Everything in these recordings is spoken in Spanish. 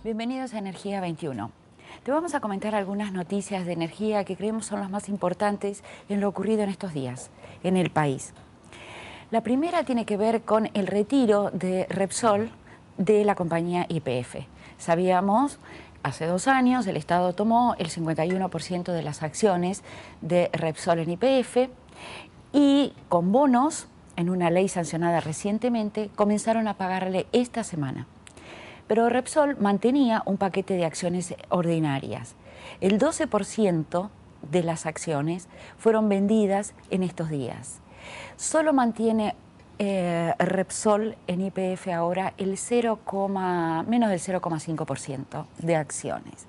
Bienvenidos a Energía 21. Te vamos a comentar algunas noticias de energía que creemos son las más importantes en lo ocurrido en estos días en el país. La primera tiene que ver con el retiro de Repsol de la compañía YPF. Sabíamos, hace 2 años el Estado tomó el 51% de las acciones de Repsol en YPF y con bonos, en una ley sancionada recientemente, comenzaron a pagarle esta semana. Pero Repsol mantenía un paquete de acciones ordinarias. El 12% de las acciones fueron vendidas en estos días. Solo mantiene Repsol en YPF ahora el menos del 0,5% de acciones.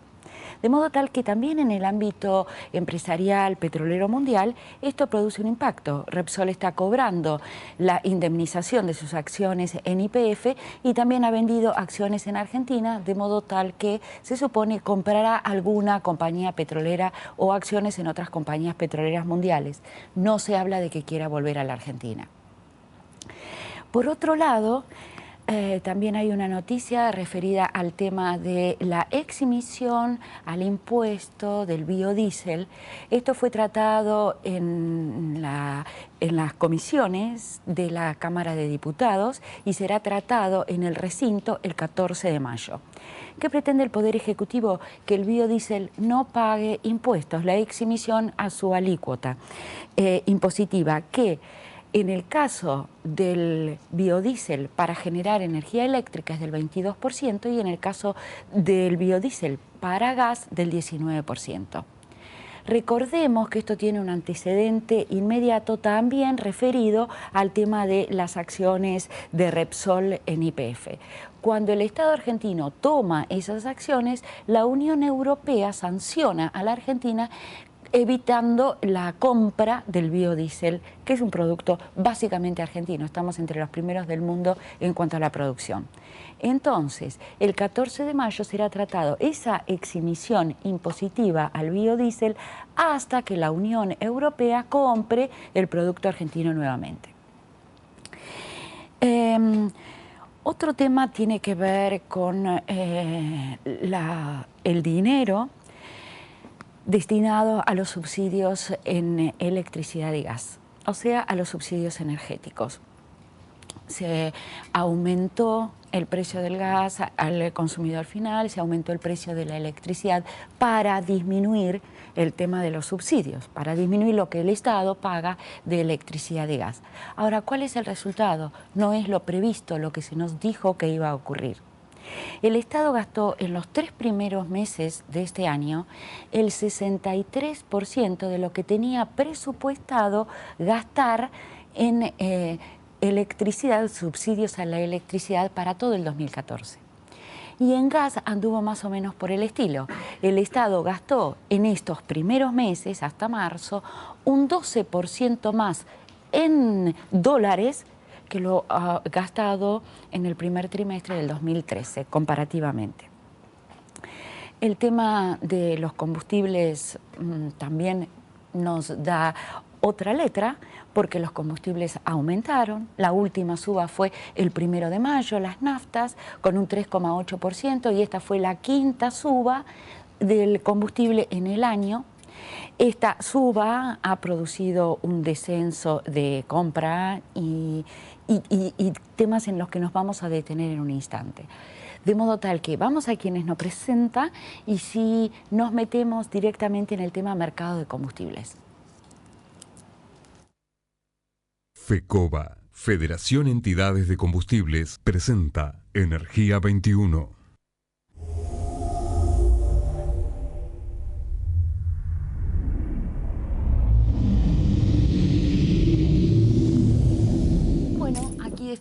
De modo tal que también en el ámbito empresarial petrolero mundial esto produce un impacto. Repsol está cobrando la indemnización de sus acciones en YPF y también ha vendido acciones en Argentina, de modo tal que se supone comprará alguna compañía petrolera o acciones en otras compañías petroleras mundiales. No se habla de que quiera volver a la Argentina. Por otro lado, también hay una noticia referida al tema de la eximisión al impuesto del biodiesel. Esto fue tratado en las comisiones de la Cámara de Diputados y será tratado en el recinto el 14 de mayo. ¿Qué pretende el Poder Ejecutivo? Que el biodiesel no pague impuestos, la eximisión a su alícuota impositiva, que en el caso del biodiesel para generar energía eléctrica es del 22% y en el caso del biodiesel para gas del 19%. Recordemos que esto tiene un antecedente inmediato también referido al tema de las acciones de Repsol en YPF. Cuando el Estado argentino toma esas acciones, la Unión Europea sanciona a la Argentina evitando la compra del biodiesel, que es un producto básicamente argentino. Estamos entre los primeros del mundo en cuanto a la producción. Entonces, el 14 de mayo será tratado esa eximisión impositiva al biodiesel hasta que la Unión Europea compre el producto argentino nuevamente. Otro tema tiene que ver con el dinero destinado a los subsidios en electricidad y gas, o sea, a los subsidios energéticos. Se aumentó el precio del gas al consumidor final, se aumentó el precio de la electricidad para disminuir el tema de los subsidios, para disminuir lo que el Estado paga de electricidad y gas. Ahora, ¿cuál es el resultado? No es lo previsto, lo que se nos dijo que iba a ocurrir. El Estado gastó en los 3 primeros meses de este año el 63% de lo que tenía presupuestado gastar en electricidad, subsidios a la electricidad para todo el 2014. Y en gas anduvo más o menos por el estilo. El Estado gastó en estos primeros meses, hasta marzo, un 12% más en dólares que lo ha gastado en el primer trimestre del 2013, comparativamente. El tema de los combustibles también nos da otra letra, porque los combustibles aumentaron. La última suba fue el 1 de mayo, las naftas, con un 3,8%, y esta fue la 5ª suba del combustible en el año. Esta suba ha producido un descenso de compra y temas en los que nos vamos a detener en un instante. De modo tal que vamos a quienes nos presenta y si nos metemos directamente en el tema mercado de combustibles. FECOBA, Federación Entidades de Combustibles, presenta Energía 21.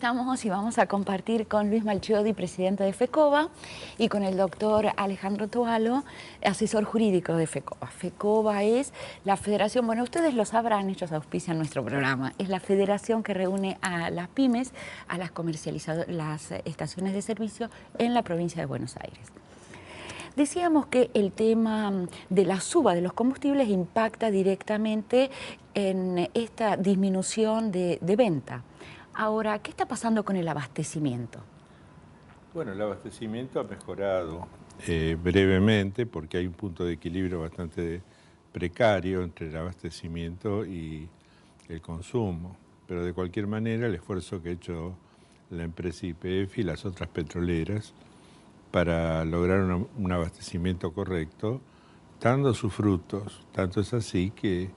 estamos y vamos a compartir con Luis Malchiodi, presidente de FECOBA, y con el doctor Alejandro Toalo, asesor jurídico de FECOBA. FECOBA es la federación, bueno, ustedes lo sabrán, ellos auspician nuestro programa, es la federación que reúne a las pymes, a las las estaciones de servicio en la provincia de Buenos Aires. Decíamos que el tema de la suba de los combustibles impacta directamente en esta disminución de venta. Ahora, ¿qué está pasando con el abastecimiento? Bueno, el abastecimiento ha mejorado brevemente porque hay un punto de equilibrio bastante precario entre el abastecimiento y el consumo. Pero de cualquier manera, el esfuerzo que ha hecho la empresa YPF y las otras petroleras para lograr un abastecimiento correcto, dando sus frutos. Tanto es así que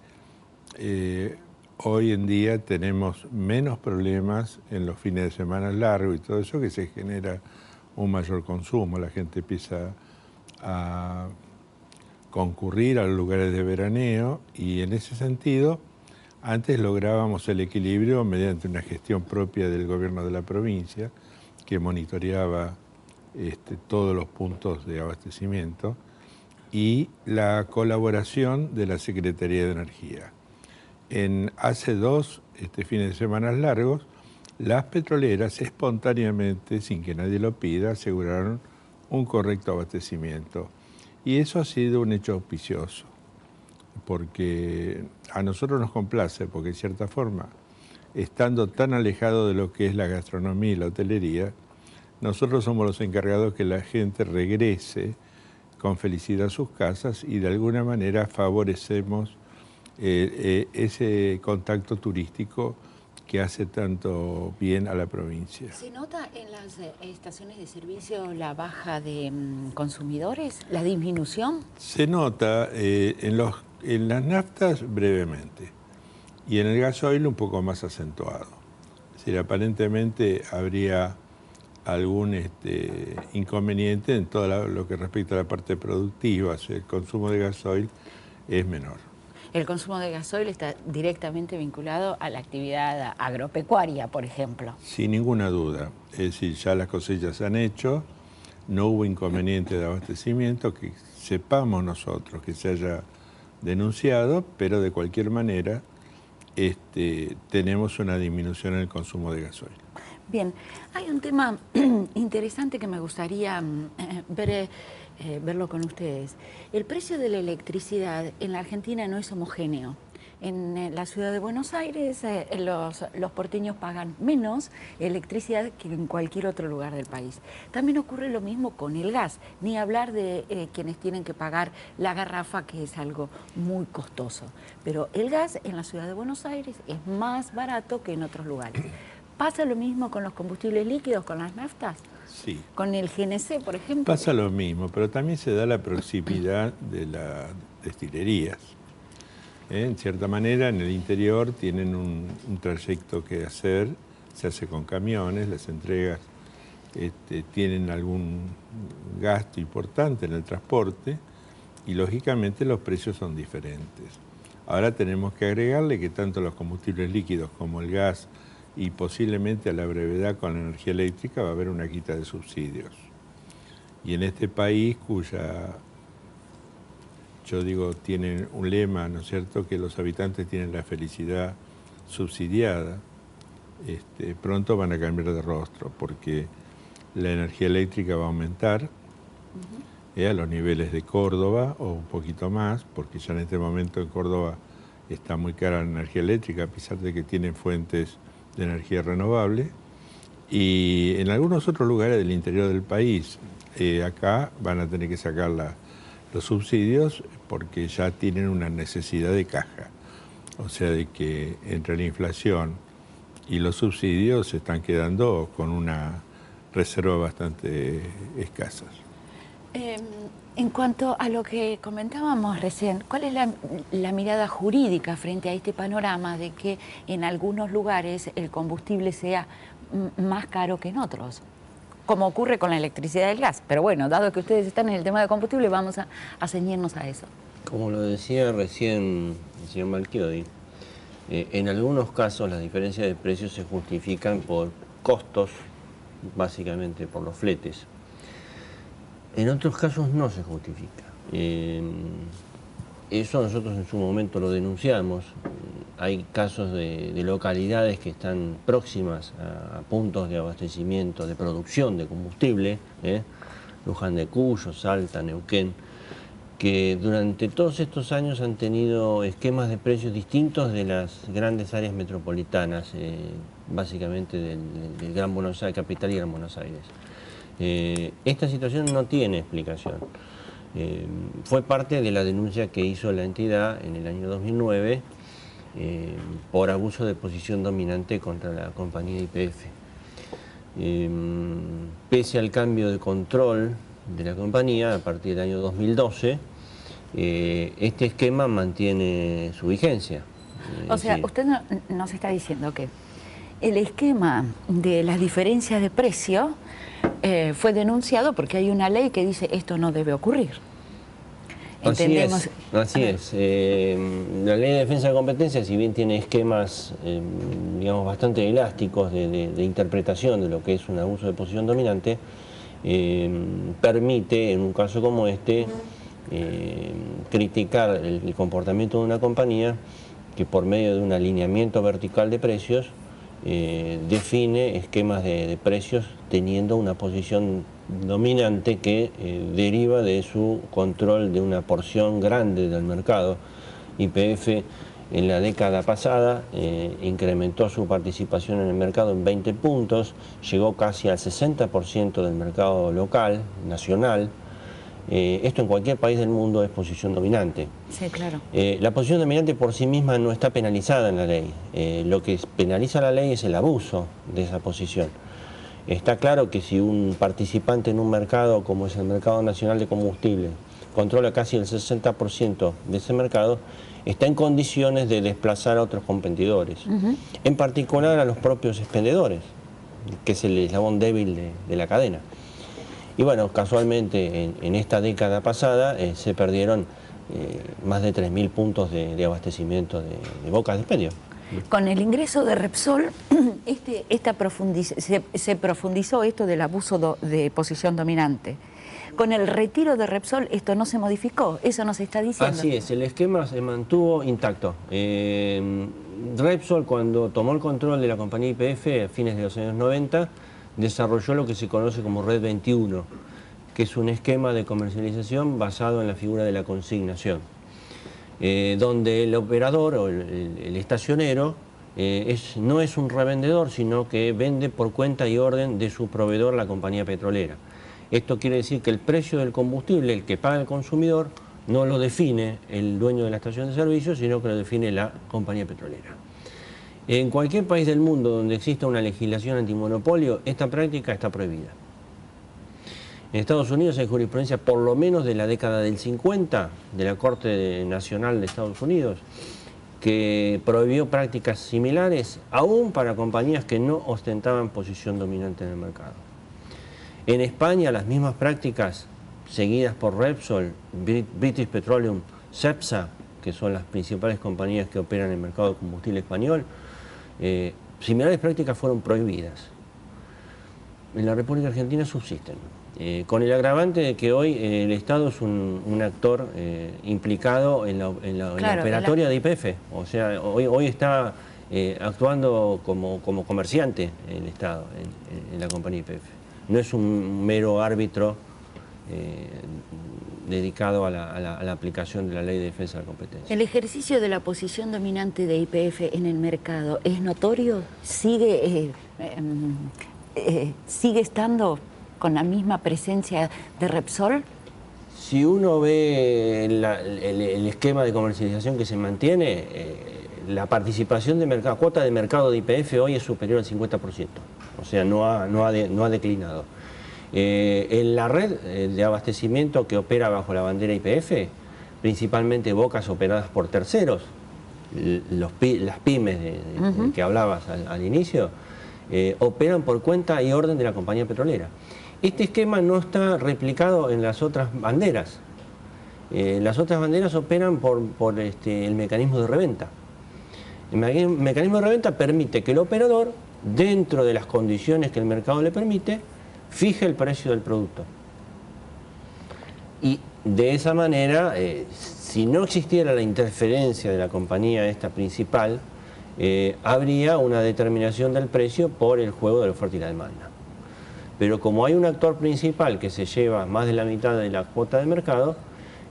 hoy en día tenemos menos problemas en los fines de semana largos y todo eso, que se genera un mayor consumo. La gente empieza a concurrir a los lugares de veraneo y en ese sentido antes lográbamos el equilibrio mediante una gestión propia del gobierno de la provincia que monitoreaba todos los puntos de abastecimiento y la colaboración de la Secretaría de Energía. Hace dos fines de semana largos, las petroleras espontáneamente, sin que nadie lo pida, aseguraron un correcto abastecimiento. Y eso ha sido un hecho auspicioso, porque a nosotros nos complace, porque de cierta forma, estando tan alejado de lo que es la gastronomía y la hotelería, nosotros somos los encargados que la gente regrese con felicidad a sus casas y de alguna manera favorecemos ese contacto turístico que hace tanto bien a la provincia. ¿Se nota en las estaciones de servicio la baja de consumidores, la disminución? Se nota en las naftas brevemente y en el gasoil un poco más acentuado. Es decir, aparentemente habría algún inconveniente en todo lo que respecta a la parte productiva. O sea, el consumo de gasoil es menor. El consumo de gasoil está directamente vinculado a la actividad agropecuaria, por ejemplo. Sin ninguna duda. Es decir, ya las cosechas se han hecho, no hubo inconveniente de abastecimiento, que sepamos nosotros que se haya denunciado, pero de cualquier manera tenemos una disminución en el consumo de gasoil. Bien, hay un tema interesante que me gustaría verlo con ustedes. El precio de la electricidad en la Argentina no es homogéneo. En la ciudad de Buenos Aires los porteños pagan menos electricidad que en cualquier otro lugar del país. También ocurre lo mismo con el gas, ni hablar de quienes tienen que pagar la garrafa, que es algo muy costoso. Pero el gas en la ciudad de Buenos Aires es más barato que en otros lugares. ¿Pasa lo mismo con los combustibles líquidos, con las naftas? Sí. ¿Con el GNC, por ejemplo? Pasa lo mismo, pero también se da la proximidad de las destilerías. En cierta manera, en el interior tienen un trayecto que hacer, se hace con camiones, las entregas tienen algún gasto importante en el transporte y lógicamente los precios son diferentes. Ahora tenemos que agregarle que tanto los combustibles líquidos como el gas y posiblemente a la brevedad con la energía eléctrica va a haber una quita de subsidios. Y en este país tienen un lema, ¿no es cierto?, que los habitantes tienen la felicidad subsidiada, pronto van a cambiar de rostro, porque la energía eléctrica va a aumentar a los niveles de Córdoba o un poquito más, porque ya en este momento en Córdoba está muy cara la energía eléctrica, a pesar de que tienen fuentes de energía renovable, y en algunos otros lugares del interior del país, acá van a tener que sacar los subsidios porque ya tienen una necesidad de caja. O sea, de que entre la inflación y los subsidios se están quedando con una reserva bastante escasa. En cuanto a lo que comentábamos recién, ¿cuál es la mirada jurídica frente a este panorama de que en algunos lugares el combustible sea más caro que en otros? Como ocurre con la electricidad y el gas. Pero bueno, dado que ustedes están en el tema de combustible, vamos a ceñirnos a eso. Como lo decía recién el señor Malchiodi, en algunos casos las diferencias de precios se justifican por costos, básicamente por los fletes. En otros casos no se justifica. Eso nosotros en su momento lo denunciamos. Hay casos de localidades que están próximas a puntos de abastecimiento, de producción de combustible, Luján de Cuyo, Salta, Neuquén, que durante todos estos años han tenido esquemas de precios distintos de las grandes áreas metropolitanas, básicamente del Gran Buenos Aires, capital y Gran Buenos Aires. Esta situación no tiene explicación. Fue parte de la denuncia que hizo la entidad en el año 2009 por abuso de posición dominante contra la compañía YPF. Pese al cambio de control de la compañía a partir del año 2012, este esquema mantiene su vigencia. O sea, usted nos está diciendo que el esquema de las diferencias de precio fue denunciado porque hay una ley que dice esto no debe ocurrir. Entendemos... Así es. La ley de defensa de competencia, si bien tiene esquemas digamos, bastante elásticos de interpretación de lo que es un abuso de posición dominante, permite, en un caso como este, criticar el comportamiento de una compañía que por medio de un alineamiento vertical de precios define esquemas de precios teniendo una posición dominante que deriva de su control de una porción grande del mercado. YPF en la década pasada incrementó su participación en el mercado en 20 puntos, llegó casi al 60% del mercado local, nacional. Esto en cualquier país del mundo es posición dominante. Sí, claro. La posición dominante por sí misma no está penalizada en la ley. Lo que penaliza la ley es el abuso de esa posición. Está claro que si un participante en un mercado como es el mercado nacional de combustible controla casi el 60% de ese mercado, está en condiciones de desplazar a otros competidores, en particular a los propios expendedores, que es el eslabón débil de la cadena. Y bueno, casualmente en esta década pasada se perdieron más de 3.000 puntos de abastecimiento de bocas de expendio. Con el ingreso de Repsol, se profundizó esto del abuso de posición dominante. Con el retiro de Repsol esto no se modificó, eso nos está diciendo. Así es, el esquema se mantuvo intacto. Repsol, cuando tomó el control de la compañía YPF a fines de los años 90, desarrolló lo que se conoce como Red 21, que es un esquema de comercialización basado en la figura de la consignación, donde el operador o el estacionero no es un revendedor, sino que vende por cuenta y orden de su proveedor, la compañía petrolera. Esto quiere decir que el precio del combustible, el que paga el consumidor, no lo define el dueño de la estación de servicio, sino que lo define la compañía petrolera. En cualquier país del mundo donde exista una legislación antimonopolio, esta práctica está prohibida. En Estados Unidos hay jurisprudencia por lo menos de la década del 50 de la Corte Nacional de Estados Unidos que prohibió prácticas similares aún para compañías que no ostentaban posición dominante en el mercado. En España las mismas prácticas seguidas por Repsol, British Petroleum, Cepsa, que son las principales compañías que operan en el mercado de combustible español, similares prácticas fueron prohibidas. En la República Argentina subsisten, con el agravante de que hoy el Estado es un actor implicado en la operatoria de YPF. O sea, hoy está actuando como comerciante el Estado en la compañía YPF. No es un mero árbitro dedicado a la aplicación de la Ley de Defensa de la Competencia. ¿El ejercicio de la posición dominante de YPF en el mercado es notorio? ¿Sigue estando con la misma presencia de Repsol? Si uno ve el esquema de comercialización que se mantiene, la participación de mercado, cuota de mercado de YPF hoy es superior al 50%. O sea, no ha declinado. En la red de abastecimiento que opera bajo la bandera YPF, principalmente bocas operadas por terceros, las pymes de que hablabas al inicio, operan por cuenta y orden de la compañía petrolera. Este esquema no está replicado en las otras banderas. Las otras banderas operan por el mecanismo de reventa. El mecanismo de reventa permite que el operador dentro de las condiciones que el mercado le permite, fije el precio del producto. Y de esa manera, si no existiera la interferencia de la compañía esta principal, habría una determinación del precio por el juego de la oferta y la demanda. Pero como hay un actor principal que se lleva más de la mitad de la cuota de mercado,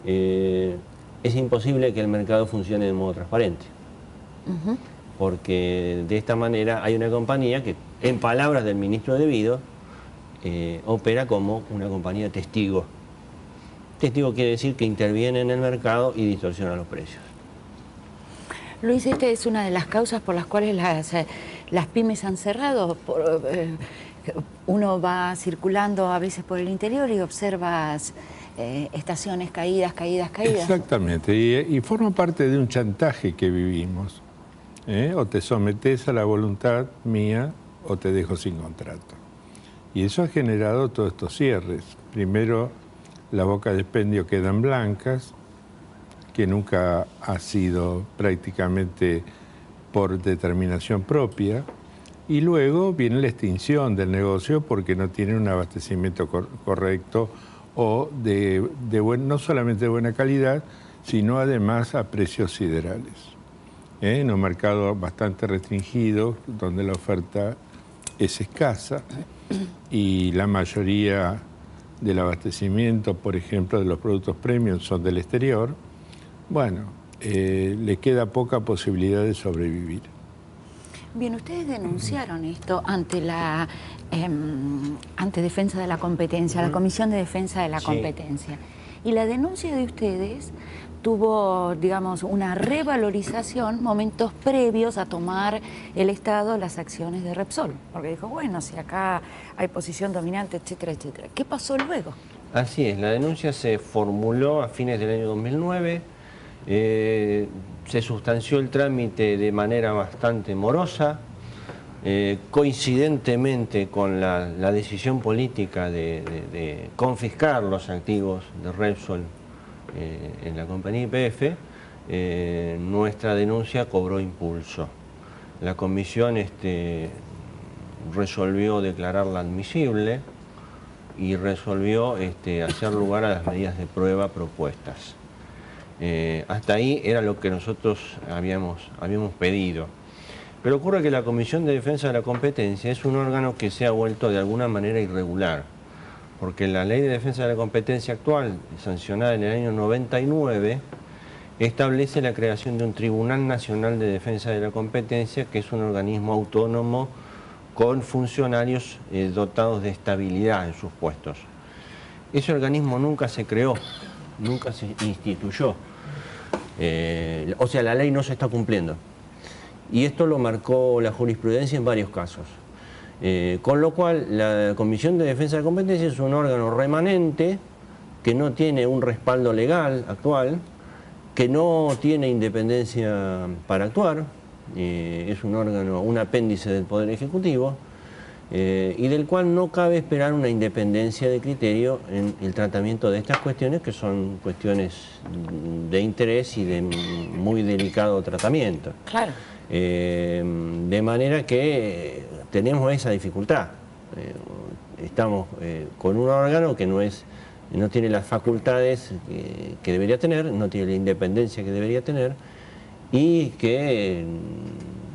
es imposible que el mercado funcione de modo transparente. Porque de esta manera hay una compañía que, en palabras del ministro Devido, opera como una compañía testigo. Testigo quiere decir que interviene en el mercado y distorsiona los precios. Luis, esta es una de las causas por las cuales las pymes han cerrado. Uno va circulando a veces por el interior y observas estaciones caídas. Exactamente, y forma parte de un chantaje que vivimos. O te sometes a la voluntad mía o te dejo sin contrato. Y eso ha generado todos estos cierres. Primero, las bocas de expendio quedan blancas, que nunca ha sido prácticamente por determinación propia, y luego viene la extinción del negocio porque no tienen un abastecimiento correcto o no solamente de buena calidad, sino además a precios siderales. En un mercado bastante restringido, donde la oferta es escasa y la mayoría del abastecimiento, por ejemplo, de los productos premium son del exterior, bueno, le queda poca posibilidad de sobrevivir. Bien, ustedes denunciaron esto ante la Defensa de la Competencia, la Comisión de Defensa de la Competencia. Y la denuncia de ustedes tuvo, digamos, una revalorización momentos previos a tomar el Estado las acciones de Repsol. Porque dijo, bueno, si acá hay posición dominante, etcétera, etcétera. ¿Qué pasó luego? Así es, la denuncia se formuló a fines del año 2009. Se sustanció el trámite de manera bastante morosa, coincidentemente con la decisión política de confiscar los activos de Repsol en la compañía YPF. Nuestra denuncia cobró impulso. La comisión resolvió declararla admisible y resolvió hacer lugar a las medidas de prueba propuestas. Hasta ahí era lo que nosotros habíamos pedido. Pero ocurre que la Comisión de Defensa de la Competencia es un órgano que se ha vuelto de alguna manera irregular, porque la Ley de Defensa de la Competencia actual, sancionada en el año 99, establece la creación de un Tribunal Nacional de Defensa de la Competencia, que es un organismo autónomo con funcionarios dotados de estabilidad en sus puestos. Ese organismo nunca se creó, nunca se instituyó. O sea, la ley no se está cumpliendo. Y esto lo marcó la jurisprudencia en varios casos. Con lo cual, la Comisión de Defensa de la Competencia es un órgano remanente que no tiene un respaldo legal actual, que no tiene independencia para actuar, es un órgano, un apéndice del Poder Ejecutivo, y del cual no cabe esperar una independencia de criterio en el tratamiento de estas cuestiones, que son cuestiones de interés y de muy delicado tratamiento. Claro. De manera que tenemos esa dificultad. Estamos con un órgano que no tiene las facultades que debería tener, no tiene la independencia que debería tener, y que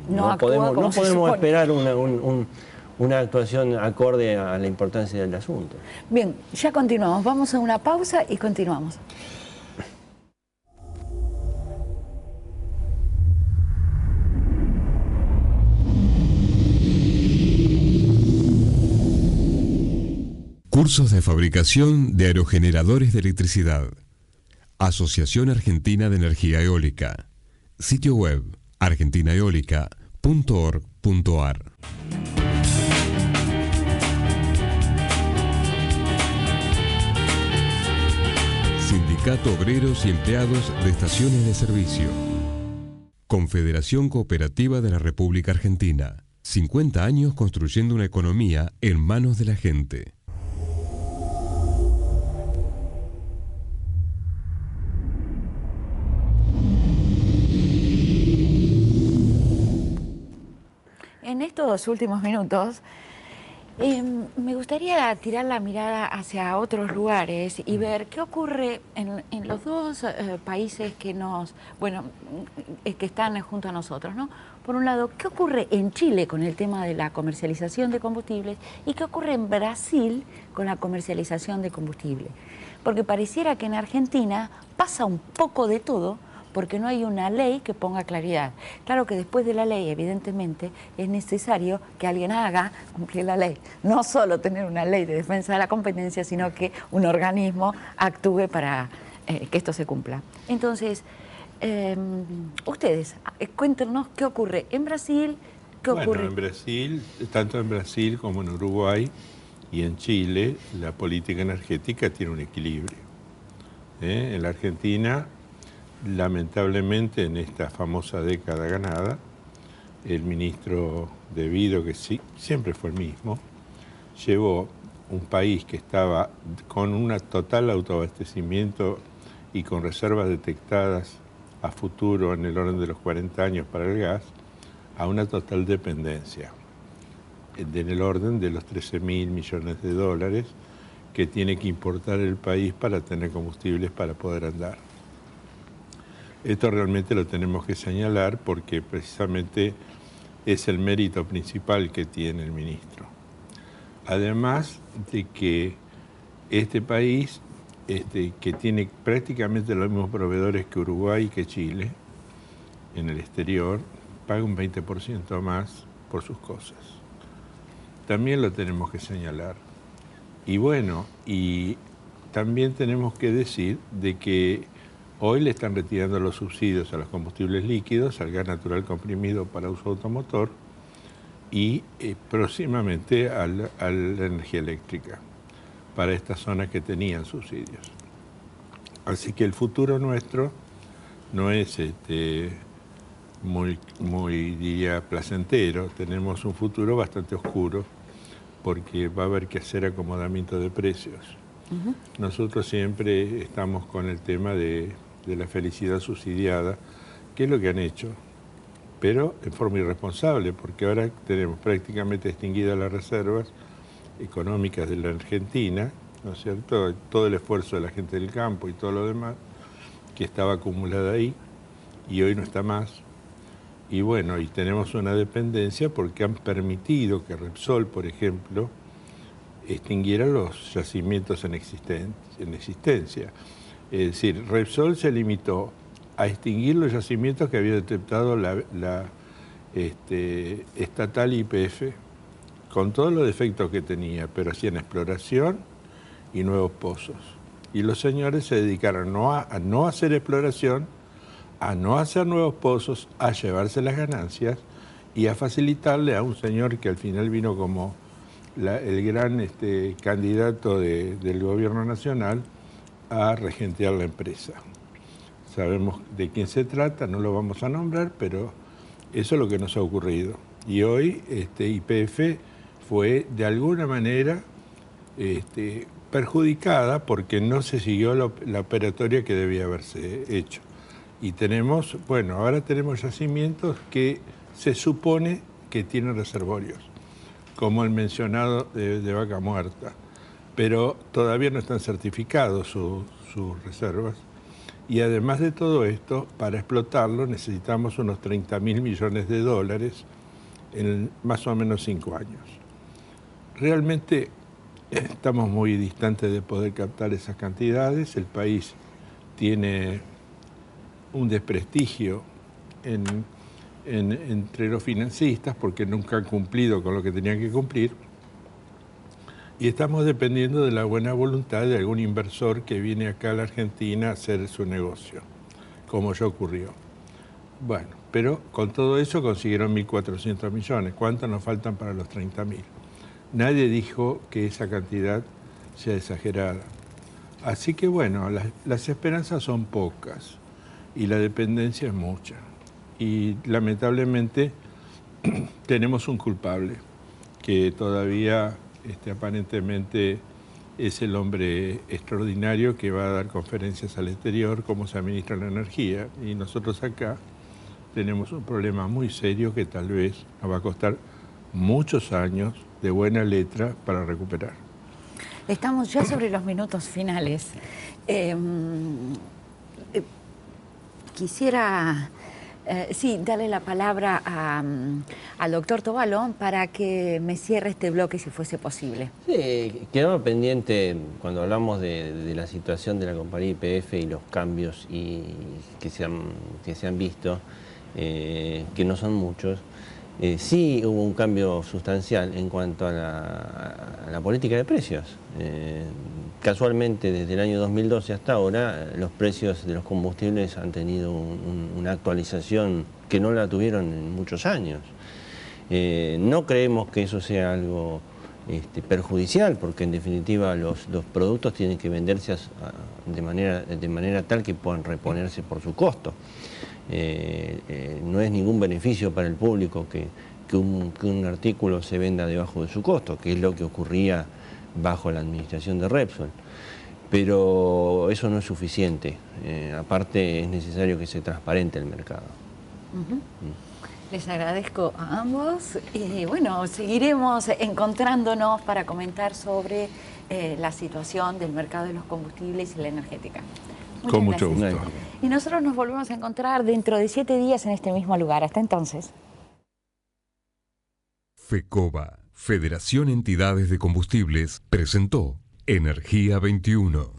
no podemos esperar una actuación acorde a la importancia del asunto. Bien, ya continuamos. Vamos a una pausa y continuamos. Cursos de fabricación de aerogeneradores de electricidad. Asociación Argentina de Energía Eólica. Sitio web argentinaeólica.org.ar. Sindicato Obreros y Empleados de Estaciones de Servicio. Confederación Cooperativa de la República Argentina. 50 años construyendo una economía en manos de la gente. En estos estos últimos minutos, me gustaría tirar la mirada hacia otros lugares y ver qué ocurre en los dos países que que están junto a nosotros, ¿no? Por un lado, ¿qué ocurre en Chile con el tema de la comercialización de combustibles y qué ocurre en Brasil con la comercialización de combustible? Porque pareciera que en Argentina pasa un poco de todo, porque no hay una ley que ponga claridad. Claro que después de la ley, evidentemente, es necesario que alguien haga cumplir la ley. No solo tener una ley de defensa de la competencia, sino que un organismo actúe para que esto se cumpla. Entonces, ustedes, cuéntenos qué ocurre en Brasil, qué ocurre... Bueno, en Brasil, tanto en Brasil como en Uruguay y en Chile, la política energética tiene un equilibrio. En la Argentina, lamentablemente, en esta famosa década ganada, el ministro De Vito, que sí, siempre fue el mismo, llevó un país que estaba con un total autoabastecimiento y con reservas detectadas a futuro en el orden de los 40 años para el gas, a una total dependencia, en el orden de los 13.000 millones de dólares que tiene que importar el país para tener combustibles para poder andar. Esto realmente lo tenemos que señalar porque precisamente es el mérito principal que tiene el ministro. Además de que este país, que tiene prácticamente los mismos proveedores que Uruguay y que Chile, en el exterior, paga un 20% más por sus cosas. También lo tenemos que señalar. Y bueno, y también tenemos que decir de que hoy le están retirando los subsidios a los combustibles líquidos, al gas natural comprimido para uso automotor y próximamente a la energía eléctrica para estas zonas que tenían subsidios. Así que el futuro nuestro no es muy, diría, placentero. Tenemos un futuro bastante oscuro porque va a haber que hacer acomodamiento de precios. Nosotros siempre estamos con el tema de la felicidad subsidiada, que es lo que han hecho, pero en forma irresponsable, porque ahora tenemos prácticamente extinguidas las reservas económicas de la Argentina, ¿no es cierto? Todo el esfuerzo de la gente del campo y todo lo demás, que estaba acumulada ahí, y hoy no está más. Y bueno, y tenemos una dependencia porque han permitido que Repsol, por ejemplo, extinguiera los yacimientos en existencia. Es decir, Repsol se limitó a extinguir los yacimientos que había detectado la estatal YPF, con todos los defectos que tenía, pero hacían exploración y nuevos pozos. Y los señores se dedicaron a no hacer exploración, a no hacer nuevos pozos, a llevarse las ganancias y a facilitarle a un señor que al final vino como el gran candidato del gobierno nacional a regentear la empresa. Sabemos de quién se trata, no lo vamos a nombrar, pero eso es lo que nos ha ocurrido. Y hoy YPF fue de alguna manera perjudicada porque no se siguió la operatoria que debía haberse hecho. Y tenemos, bueno, ahora tenemos yacimientos que se supone que tienen reservorios, como el mencionado de Vaca Muerta, pero todavía no están certificados sus reservas. Y además de todo esto, para explotarlo necesitamos unos 30.000 millones de dólares en más o menos 5 años. Realmente estamos muy distantes de poder captar esas cantidades. El país tiene un desprestigio entre los financistas porque nunca han cumplido con lo que tenían que cumplir. Y estamos dependiendo de la buena voluntad de algún inversor que viene acá a la Argentina a hacer su negocio, como ya ocurrió. Bueno, pero con todo eso consiguieron 1.400 millones. ¿Cuántos nos faltan para los 30.000? Nadie dijo que esa cantidad sea exagerada. Así que bueno, las esperanzas son pocas y la dependencia es mucha. Y lamentablemente tenemos un culpable que todavía aparentemente es el hombre extraordinario que va a dar conferencias al exterior, cómo se administra la energía. Y nosotros acá tenemos un problema muy serio que tal vez nos va a costar muchos años de buena letra para recuperar. Estamos ya sobre los minutos finales. Quisiera darle la palabra al doctor Tobalón para que me cierre este bloque si fuese posible. Sí, quedaba pendiente cuando hablamos de la situación de la compañía YPF y los cambios que se han visto, que no son muchos. Sí hubo un cambio sustancial en cuanto a la política de precios. Casualmente, desde el año 2012 hasta ahora, los precios de los combustibles han tenido una actualización que no la tuvieron en muchos años. No creemos que eso sea algo perjudicial, porque en definitiva los productos tienen que venderse de manera tal que puedan reponerse por su costo. No es ningún beneficio para el público que un artículo se venda debajo de su costo, que es lo que ocurría bajo la administración de Repsol. Pero eso no es suficiente. Aparte, es necesario que se transparente el mercado. Les agradezco a ambos y bueno, seguiremos encontrándonos para comentar sobre la situación del mercado de los combustibles y la energética. Con mucho gusto. Y nosotros nos volvemos a encontrar dentro de 7 días en este mismo lugar. Hasta entonces. FECOBA, Federación Entidades de Combustibles, presentó Energía 21.